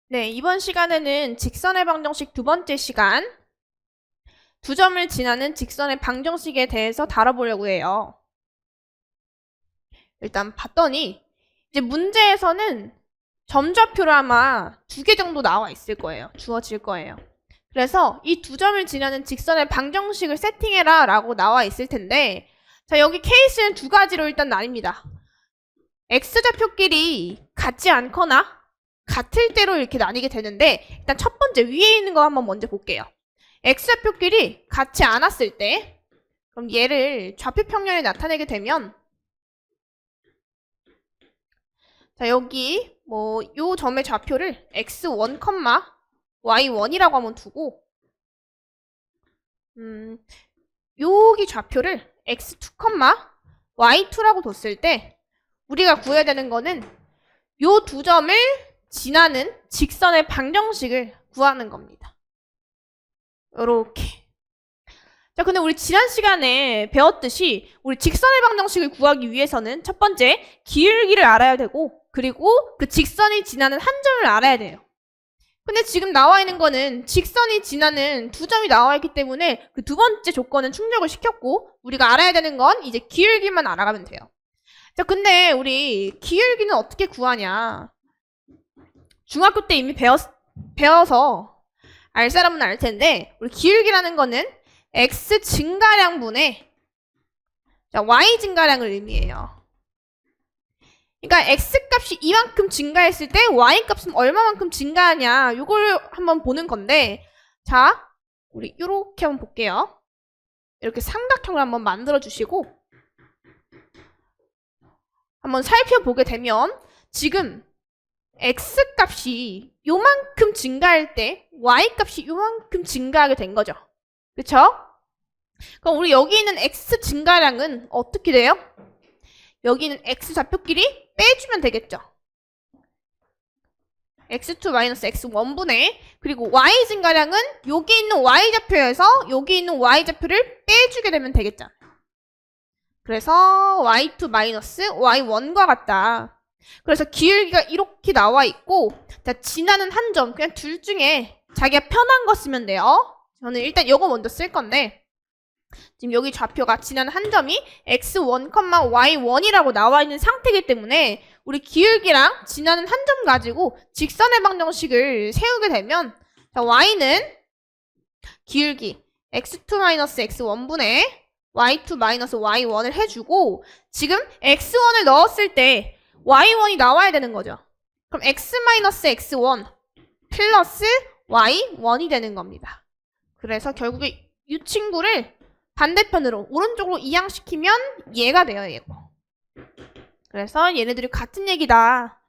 네, 이번 시간에는 직선의 방정식 두 번째 시간, 두 점을 지나는 직선의 방정식에 대해서 다뤄보려고 해요. 일단 봤더니 이제 문제에서는 점좌표를 아마 2개 정도 나와 있을 거예요. 주어질 거예요. 그래서 이 두 점을 지나는 직선의 방정식을 세팅해라 라고 나와 있을 텐데, 자, 여기 케이스는 두 가지로 일단 나뉩니다. x좌표끼리 같지 않거나 같을 때로 이렇게 나뉘게 되는데, 일단 첫 번째 위에 있는 거 한번 먼저 볼게요. x좌표끼리 같지 않았을 때, 그럼 얘를 좌표 평면에 나타내게 되면, 자, 여기 요 점의 좌표를 x1, y1이라고 한번 두고, 여기 좌표를 x2, y2라고 뒀을 때 우리가 구해야 되는 거는 요 두 점을 지나는 직선의 방정식을 구하는 겁니다. 요렇게. 자, 근데 우리 지난 시간에 배웠듯이 우리 직선의 방정식을 구하기 위해서는 첫 번째 기울기를 알아야 되고, 그리고 그 직선이 지나는 한 점을 알아야 돼요. 근데 지금 나와 있는 거는 직선이 지나는 두 점이 나와 있기 때문에 그 두 번째 조건은 충족을 시켰고, 우리가 알아야 되는 건 이제 기울기만 알아가면 돼요. 자, 근데 우리 기울기는 어떻게 구하냐? 중학교 때 이미 배워서 알 사람은 알 텐데, 우리 기울기라는 거는 x 증가량분의 y 증가량을 의미해요. 그러니까 x 값이 이만큼 증가했을 때 y 값은 얼마만큼 증가하냐, 이걸 한번 보는 건데, 자, 우리 이렇게 한번 볼게요. 이렇게 삼각형을 한번 만들어 주시고 한번 살펴보게 되면, 지금 x 값이 요만큼 증가할 때 y 값이 요만큼 증가하게 된 거죠. 그쵸? 그럼 우리 여기 있는 x 증가량은 어떻게 돼요? 여기 있는 x 좌표끼리 빼주면 되겠죠. x2-x1분의, 그리고 y 증가량은 여기 있는 y 좌표에서 여기 있는 y 좌표를 빼주게 되면 되겠죠. 그래서 y2-y1과 같다. 그래서 기울기가 이렇게 나와 있고, 자, 지나는 한 점, 그냥 둘 중에 자기가 편한 거 쓰면 돼요. 저는 일단 이거 먼저 쓸 건데, 지금 여기 좌표가 지나는 한 점이 x1, y1이라고 나와 있는 상태이기 때문에 우리 기울기랑 지나는 한 점 가지고 직선의 방정식을 세우게 되면, 자, y는 기울기 x2-x1분의 y2-y1을 해주고, 지금 x1을 넣었을 때 y1이 나와야 되는 거죠. 그럼 x-x1 플러스 y1이 되는 겁니다. 그래서 결국에 이 친구를 반대편으로 오른쪽으로 이항시키면 얘가 돼요, 얘가. 그래서 얘네들이 같은 얘기다.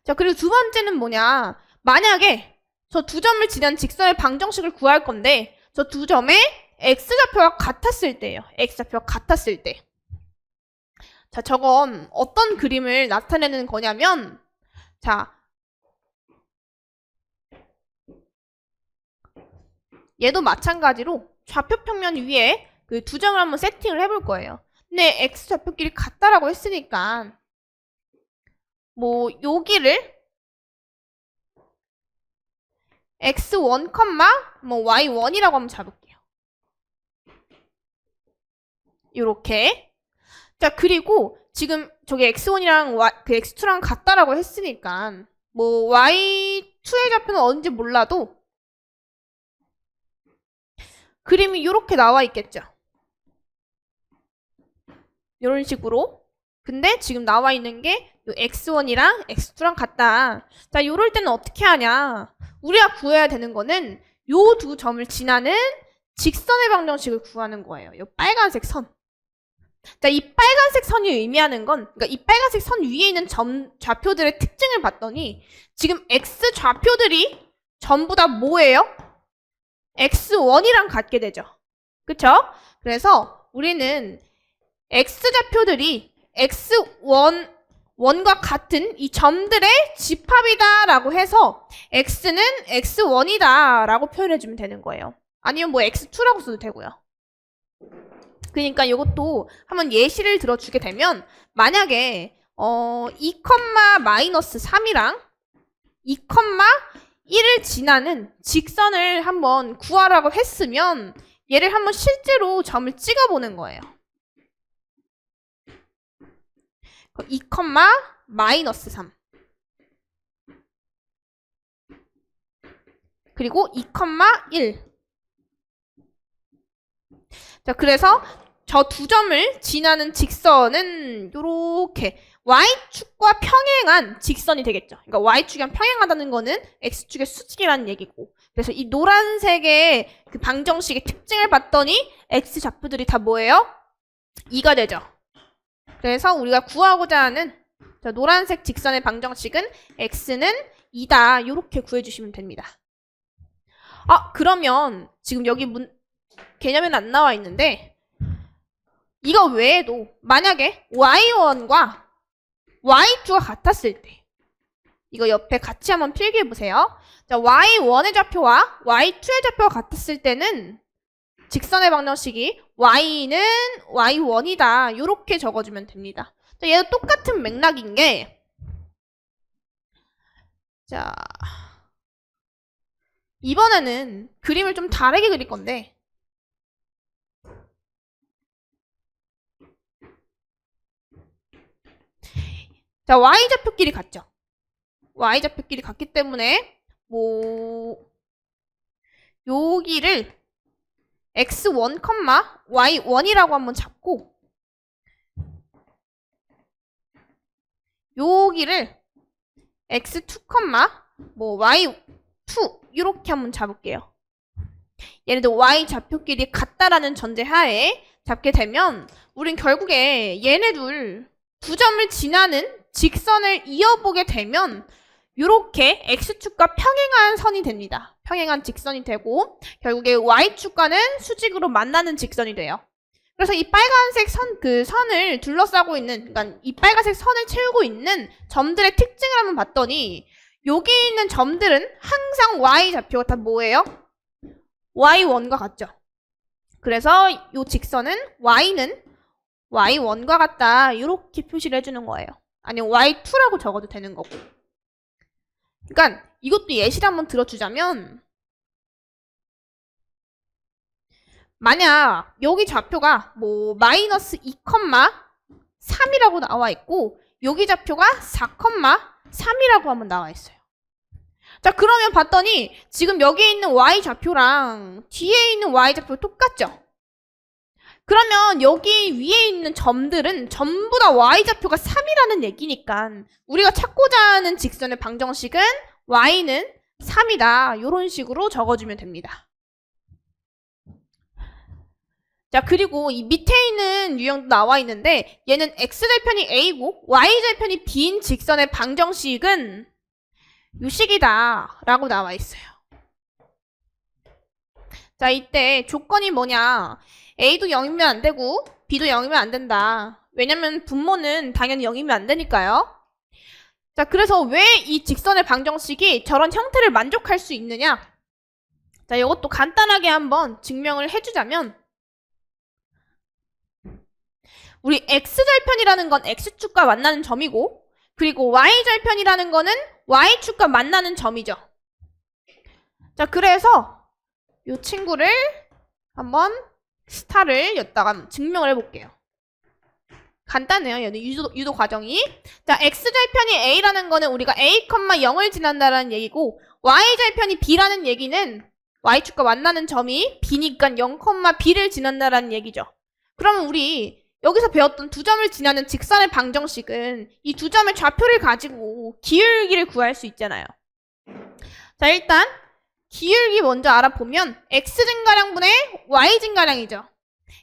자, 그리고 두 번째는 뭐냐? 만약에 저 두 점을 지난 직선의 방정식을 구할 건데, 저 두 점의 x좌표가 같았을 때예요. x좌표가 같았을 때. 자, 저건 어떤 그림을 나타내는 거냐면, 자, 얘도 마찬가지로 좌표 평면 위에 그 두 점을 한번 세팅을 해볼 거예요. 근데 x좌표끼리 같다라고 했으니까 여기를 x1, y1이라고 한번 잡을게요. 요렇게. 자, 그리고 지금 저기 x1이랑 그 x2랑 같다라고 했으니까 y2의 좌표는 어딘지 몰라도 그림이 이렇게 나와 있겠죠. 이런 식으로. 근데 지금 나와 있는 게 x1이랑 x2랑 같다. 자, 요럴 때는 어떻게 하냐? 우리가 구해야 되는 거는 요 두 점을 지나는 직선의 방정식을 구하는 거예요. 요 빨간색 선. 자, 이 빨간색 선이 의미하는 건, 그러니까 이 빨간색 선 위에 있는 점 좌표들의 특징을 봤더니 지금 x 좌표들이 전부 다 뭐예요? x1이랑 같게 되죠. 그쵸? 그래서 우리는 x좌표들이 x1과 같은 이 점들의 집합이다 라고 해서 x는 x1이다 라고 표현해주면 되는 거예요. 아니면 x2라고 써도 되고요. 그러니까 이것도 한번 예시를 들어주게 되면, 만약에 2, -3이랑 2,1을 지나는 직선을 한번 구하라고 했으면 얘를 한번 실제로 점을 찍어보는 거예요. 2, 마이너스 3 그리고 2, 1 자, 그래서 저 두 점을 지나는 직선은 요렇게 y축과 평행한 직선이 되겠죠. 그러니까 y축이랑 평행하다는 거는 x축의 수직이라는 얘기고. 그래서 이 노란색의 그 방정식의 특징을 봤더니 x좌표들이 다 뭐예요? 2가 되죠. 그래서 우리가 구하고자 하는 저 노란색 직선의 방정식은 x는 2다. 요렇게 구해주시면 됩니다. 아, 그러면 지금 여기 개념에는 안 나와 있는데 이거 외에도 만약에 y1과 y2가 같았을 때 이거 옆에 같이 한번 필기해 보세요. 자, y1의 좌표와 y2의 좌표가 같았을 때는 직선의 방정식이 y는 y1이다. 이렇게 적어주면 됩니다. 자, 얘도 똑같은 맥락인 게 자, 이번에는 그림을 좀 다르게 그릴 건데 자, y좌표끼리 같죠? y좌표끼리 같기 때문에 여기를 x1, y1이라고 한번 잡고 여기를 x2, y2 이렇게 한번 잡을게요. 예를 들어 y좌표끼리 같다라는 전제하에 잡게 되면 우린 결국에 얘네 두 점을 지나는 직선을 이어보게 되면 이렇게 x축과 평행한 선이 됩니다. 평행한 직선이 되고 결국에 y축과는 수직으로 만나는 직선이 돼요. 그래서 이 빨간색 선을 둘러싸고 있는, 그러니까 이 빨간색 선을 채우고 있는 점들의 특징을 한번 봤더니 여기 있는 점들은 항상 y좌표가 다 뭐예요? y1과 같죠. 그래서 이 직선은 y는 y1과 같다. 이렇게 표시를 해주는 거예요. 아니면 y2라고 적어도 되는 거고. 그러니까 이것도 예시를 한번 들어주자면 만약 여기 좌표가 마이너스 2,3이라고 나와 있고 여기 좌표가 4,3이라고 한번 나와 있어요. 자, 그러면 봤더니 지금 여기 있는 y좌표랑 뒤에 있는 y좌표 똑같죠? 그러면 여기 위에 있는 점들은 전부 다 y좌표가 3이라는 얘기니까 우리가 찾고자 하는 직선의 방정식은 y는 3이다. 이런 식으로 적어주면 됩니다. 자, 그리고 이 밑에 있는 유형도 나와 있는데 얘는 x절편이 a고 y절편이 b인 직선의 방정식은 요 식이다 라고 나와 있어요. 자, 이때 조건이 뭐냐? a도 0이면 안 되고 b도 0이면 안 된다. 왜냐면 분모는 당연히 0이면 안 되니까요. 자, 그래서 왜 이 직선의 방정식이 저런 형태를 만족할 수 있느냐? 자, 이것도 간단하게 한번 증명을 해주자면 우리 x절편이라는 건 x축과 만나는 점이고 그리고 y절편이라는 거는 y축과 만나는 점이죠. 자, 그래서 이 친구를 한번 스타를 여기다가 증명을 해볼게요. 간단해요. 얘는 유도 과정이. 자, x절편이 a라는 거는 우리가 a, 0을 지난다라는 얘기고 y절편이 b라는 얘기는 y축과 만나는 점이 b니까 0, b를 지난다라는 얘기죠. 그러면 우리 여기서 배웠던 두 점을 지나는 직선의 방정식은 이 두 점의 좌표를 가지고 기울기를 구할 수 있잖아요. 자, 일단 기울기 먼저 알아보면 x증가량분의 y증가량이죠.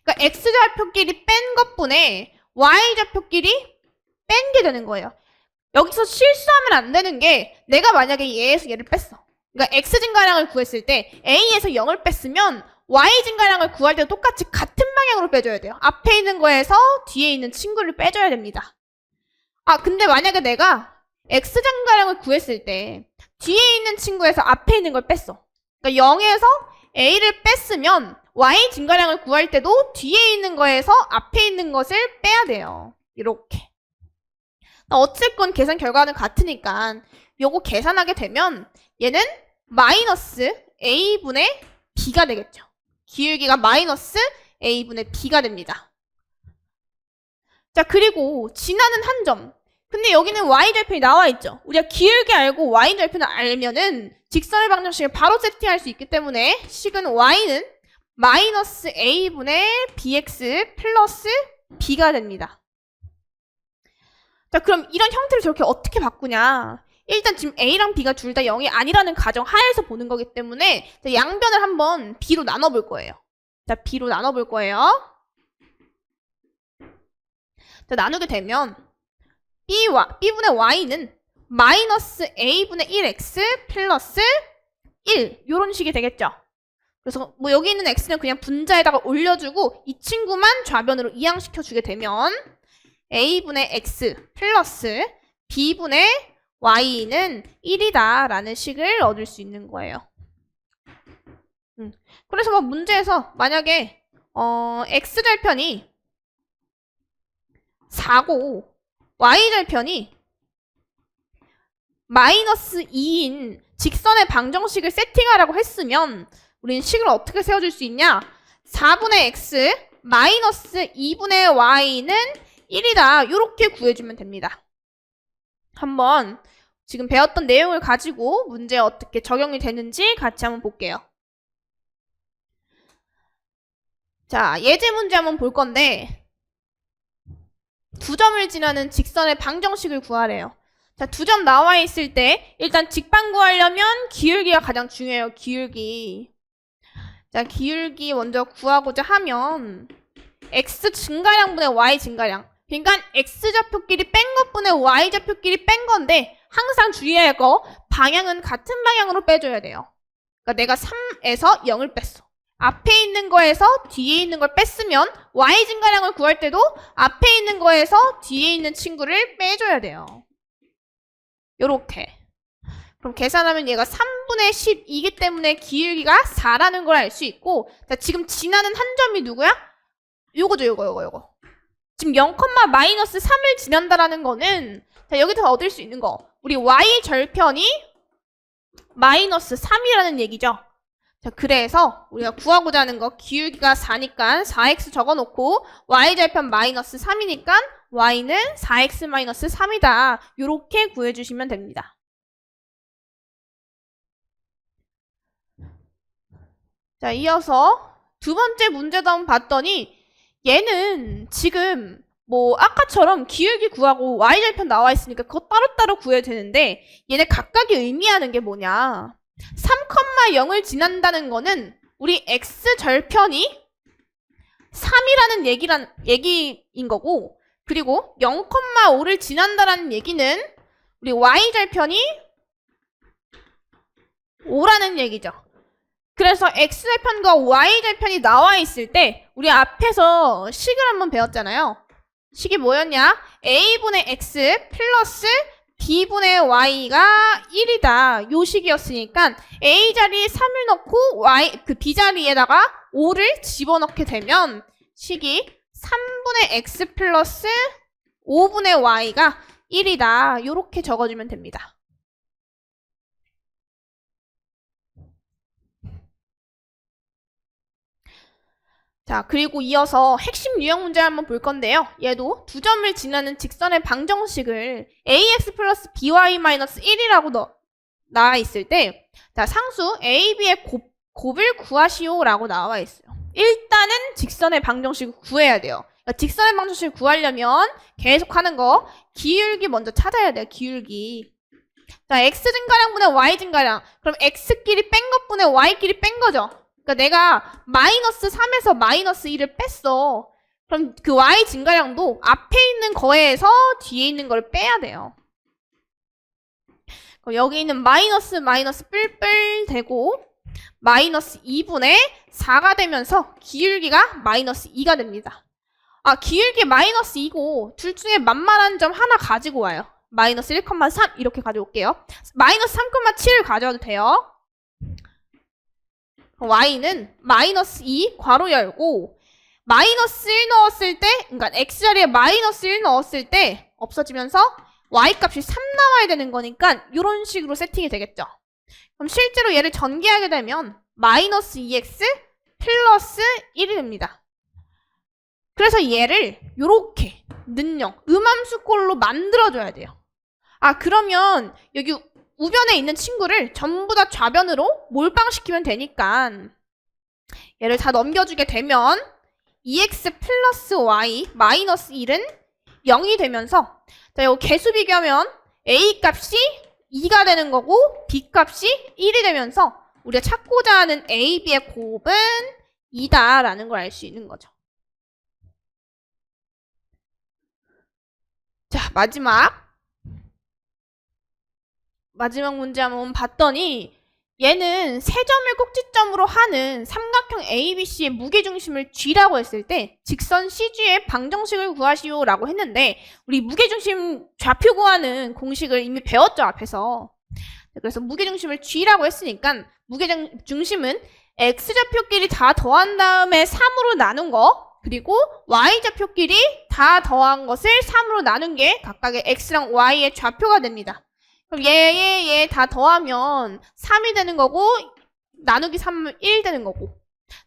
그러니까 x좌표끼리 뺀 것분의 y좌표끼리 뺀 게 되는 거예요. 여기서 실수하면 안 되는 게 내가 만약에 얘에서 얘를 뺐어. 그러니까 x증가량을 구했을 때 a에서 0을 뺐으면 y증가량을 구할 때 똑같이 같은 방향으로 빼줘야 돼요. 앞에 있는 거에서 뒤에 있는 친구를 빼줘야 됩니다. 아, 근데 만약에 내가 x증가량을 구했을 때 뒤에 있는 친구에서 앞에 있는 걸 뺐어. 그러니까 0에서 a를 뺐으면 y 증가량을 구할 때도 뒤에 있는 거에서 앞에 있는 것을 빼야 돼요. 이렇게. 어쨌건 계산 결과는 같으니까 요거 계산하게 되면 얘는 마이너스 a분의 b가 되겠죠. 기울기가 마이너스 a분의 b가 됩니다. 자, 그리고 지나는 한 점. 근데 여기는 y절편이 나와 있죠. 우리가 기울기 알고 y절편을 알면은 직선의 방정식을 바로 세팅할 수 있기 때문에 식은 y는 마이너스 a분의 bx 플러스 b가 됩니다. 자, 그럼 이런 형태를 저렇게 어떻게 바꾸냐? 일단 지금 a랑 b가 둘 다 0이 아니라는 가정 하에서 보는 거기 때문에 양변을 한번 b로 나눠볼 거예요. 자, b로 나눠볼 거예요. 자, 나누게 되면 b분의 y는 마이너스 a분의 1x 플러스 1 요런 식이 되겠죠. 그래서 뭐 여기 있는 x는 그냥 분자에다가 올려주고 이 친구만 좌변으로 이항시켜 주게 되면 a분의 x 플러스 b분의 y는 1이다 라는 식을 얻을 수 있는 거예요. 그래서 뭐 문제에서 만약에 x절편이 4고 y절편이 마이너스 2인 직선의 방정식을 세팅하라고 했으면 우리는 식을 어떻게 세워줄 수 있냐? 4분의 x 마이너스 2분의 y는 1이다. 이렇게 구해주면 됩니다. 한번 지금 배웠던 내용을 가지고 문제에 어떻게 적용이 되는지 같이 한번 볼게요. 자, 예제 문제 한번 볼 건데 두 점을 지나는 직선의 방정식을 구하래요. 자, 두 점 나와 있을 때 일단 직방 구하려면 기울기가 가장 중요해요. 기울기. 자, 기울기 먼저 구하고자 하면 x 증가량분의 y 증가량. 그러니까 x좌표끼리 뺀 것분의 y좌표끼리 뺀 건데 항상 주의해야 할 거 방향은 같은 방향으로 빼줘야 돼요. 그러니까 내가 3에서 0을 뺐어. 앞에 있는 거에서 뒤에 있는 걸 뺐으면 y 증가량을 구할 때도 앞에 있는 거에서 뒤에 있는 친구를 빼줘야 돼요. 요렇게. 그럼 계산하면 얘가 3분의 12이기 때문에 기울기가 4라는 걸 알 수 있고, 자, 지금 지나는 한 점이 누구야? 요거죠, 요거. 지금 0, 마이너스 3을 지난다라는 거는, 자, 여기서 얻을 수 있는 거. 우리 y 절편이 마이너스 3이라는 얘기죠. 자, 그래서 우리가 구하고자 하는 거 기울기가 4니까 4x 적어놓고 y절편 마이너스 3이니까 y는 4x 마이너스 3이다. 요렇게 구해주시면 됩니다. 자, 이어서 두 번째 문제도 한번 봤더니 얘는 지금 뭐 아까처럼 기울기 구하고 y절편 나와 있으니까 그거 따로따로 구해야 되는데 얘네 각각이 의미하는 게 뭐냐? 3,0을 지난다는 거는 우리 x절편이 3이라는 얘기인 거고, 그리고 0,5를 지난다라는 얘기는 우리 y절편이 5라는 얘기죠. 그래서 x절편과 y절편이 나와 있을 때 우리 앞에서 식을 한번 배웠잖아요. 식이 뭐였냐? a분의 x 플러스 b분의 y가 1이다. 요 식이었으니까 a 자리에 3을 넣고 b 자리에다가 5를 집어넣게 되면 식이 3분의 x 플러스 5분의 y가 1이다. 요렇게 적어주면 됩니다. 자, 그리고 이어서 핵심 유형 문제 한번 볼 건데요. 얘도 두 점을 지나는 직선의 방정식을 ax 플러스 by 마이너스 1이라고 나와 있을 때, 자, 상수 a, b의 곱을 구하시오라고 나와 있어요. 일단은 직선의 방정식을 구해야 돼요. 그러니까 직선의 방정식을 구하려면 계속 하는 거 기울기 먼저 찾아야 돼요. 기울기. 자, x 증가량분의 y 증가량. 그럼 x끼리 뺀 것분의 y끼리 뺀 거죠. 그러니까 내가 마이너스 3에서 마이너스 1을 뺐어. 그럼 그 y 증가량도 앞에 있는 거에서 뒤에 있는 걸 빼야 돼요. 그럼 여기 있는 마이너스 뿔뿔 되고 마이너스 2분의 4가 되면서 기울기가 마이너스 2가 됩니다. 아, 기울기 마이너스 2고 둘 중에 만만한 점 하나 가지고 와요. 마이너스 1,3 이렇게 가져올게요. 마이너스 3,7을 가져와도 돼요. y는 마이너스 2 괄호 열고 마이너스 1 넣었을 때, 그러니까 x자리에 마이너스 1 넣었을 때 없어지면서 y값이 3 나와야 되는 거니까 이런 식으로 세팅이 되겠죠. 그럼 실제로 얘를 전개하게 되면 마이너스 2x 플러스 1이 됩니다. 그래서 얘를 요렇게 는영, 음함수꼴로 만들어줘야 돼요. 아, 그러면 여기 우변에 있는 친구를 전부 다 좌변으로 몰빵시키면 되니까 얘를 다 넘겨주게 되면 2x 플러스 y 마이너스 1은 0이 되면서 자, 이거 개수 비교하면 a 값이 2가 되는 거고 b 값이 1이 되면서 우리가 찾고자 하는 a, b의 곱은 2다라는 걸 알 수 있는 거죠. 자, 마지막 문제 한번 봤더니 얘는 세 점을 꼭지점으로 하는 삼각형 ABC의 무게중심을 G라고 했을 때 직선 CG의 방정식을 구하시오 라고 했는데 우리 무게중심 좌표 구하는 공식을 이미 배웠죠, 앞에서. 그래서 무게중심을 G라고 했으니까 무게중심은 X좌표끼리 다 더한 다음에 3으로 나눈 거 그리고 Y좌표끼리 다 더한 것을 3으로 나눈 게 각각의 X랑 Y의 좌표가 됩니다. 그럼 얘 다 더하면 3이 되는 거고 나누기 3하면 1 되는 거고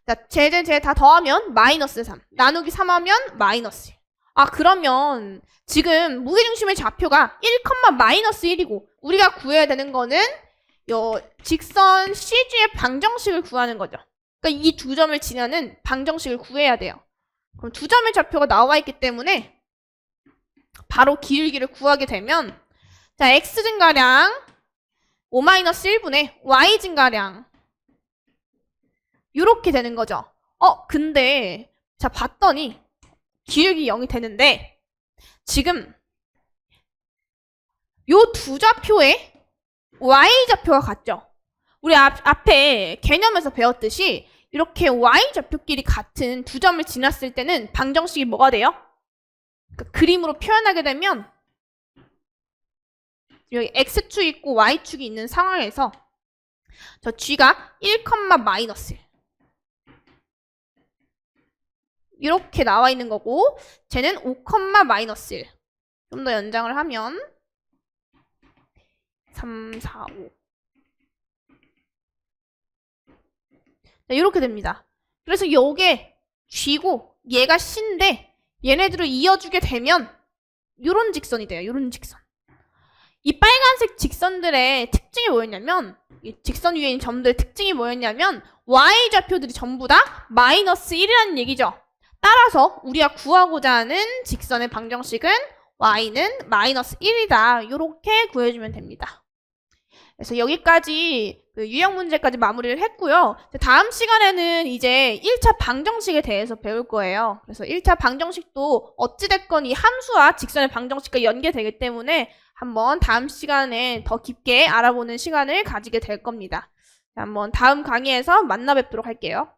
자, 쟤 다 더하면 마이너스 3 나누기 3하면 마이너스 1. 아, 그러면 지금 무게중심의 좌표가 1, 마이너스 1이고 우리가 구해야 되는 거는 요 직선 CG의 방정식을 구하는 거죠. 그러니까 이 두 점을 지나는 방정식을 구해야 돼요. 그럼 두 점의 좌표가 나와 있기 때문에 바로 기울기를 구하게 되면 자, x 증가량 5-1분의 y 증가량 이렇게 되는 거죠. 근데 자, 봤더니 기울기 0이 되는데 지금 요 두 좌표에 y좌표가 같죠. 우리 앞에 개념에서 배웠듯이 이렇게 y좌표끼리 같은 두 점을 지났을 때는 방정식이 뭐가 돼요? 그러니까 그림으로 표현하게 되면 여기 x축이 있고 y축이 있는 상황에서 저 g가 1, 마이너스 1 이렇게 나와 있는 거고 쟤는 5, 마이너스 1 좀 더 연장을 하면 3, 4, 5 자, 이렇게 됩니다. 그래서 요게 g고 얘가 c인데 얘네들을 이어주게 되면 요런 직선이 돼요. 요런 직선. 이 빨간색 직선들의 특징이 뭐였냐면 이 직선 위에 있는 점들의 특징이 뭐였냐면 y좌표들이 전부 다 마이너스 1이라는 얘기죠. 따라서 우리가 구하고자 하는 직선의 방정식은 y는 마이너스 1이다. 이렇게 구해주면 됩니다. 그래서 여기까지 유형 문제까지 마무리를 했고요. 다음 시간에는 이제 1차 방정식에 대해서 배울 거예요. 그래서 1차 방정식도 어찌됐건 이 함수와 직선의 방정식과 연계되기 때문에 한번 다음 시간에 더 깊게 알아보는 시간을 가지게 될 겁니다. 한번 다음 강의에서 만나 뵙도록 할게요.